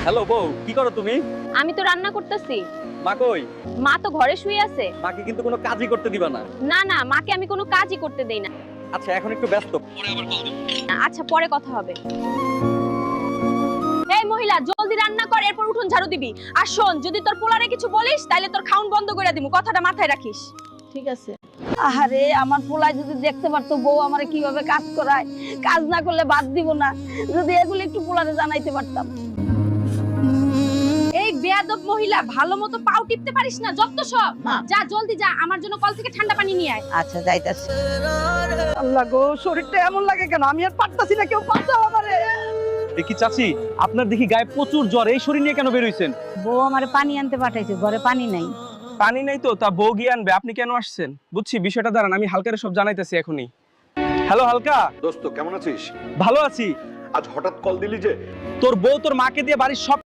Hello বউ, কি করো তুমি? আমি তো রান্না করতেছি। মা কই? মা তো ঘরে শুয়ে আছে। মাকে কিন্তু কোনো কাজই করতে দিবা না। না না, মাকে আমি কোনো কাজই করতে দেই না। আচ্ছা, এখন একটু ব্যস্ত, পরে আবার কল দেব। আচ্ছা, পরে কথা হবে। এই মহিলা, জলদি রান্না কর, এরপর উঠোন ঝাড়ু দিবি। আর শোন, যদি তোর পোলারে কিছু বলিস তাহলে তোর খাউন বন্ধ করে দিমু, কথাটা মাথায় রাখিস। ঠিক আছে। আহারে, আমার পোলায় যদি দেখতে পারতো বউ আমারে কিভাবে কাজ করায়, কাজ না করলে বাদ দিব না, যদি এগুলো একটু পোলারে জানাইতে পারতাম। এই বেয়াদব মহিলা, ভালো মতো পাও টিপতে পারিস না, যত সব। যা জলদি যা, আমার জন্য কল থেকে ঠান্ডা পানি নিয়ে আয়। আচ্ছা, যাইতাছি। আল্লাহ গো, শরীরটা এমন লাগে কেন? আমি আর পারতাছি না, কেউ বাঁচাও আমারে। দেখি চাচি, আপনার দেখি গায়ে প্রচুর জ্বর, এই শরীর নিয়ে কেন বের হইছেন? বউ আমারে পানি আনতে পাঠাইছে, ঘরে পানি নাই। পানি নাই তো, তা বউ গিয়ে আনবে, আপনি কেন আসছেন? বুঝছি বিষয়টা, দাঁড়ান আমি হালকারে সব জানাইতেছি এখনই। হ্যালো হালকা। দোস্ত কেমন আছিস? ভালো আছি। আজ হঠাৎ কল দিলি যে? তোর বউ তোর মাকে দিয়ে বাড়ির সব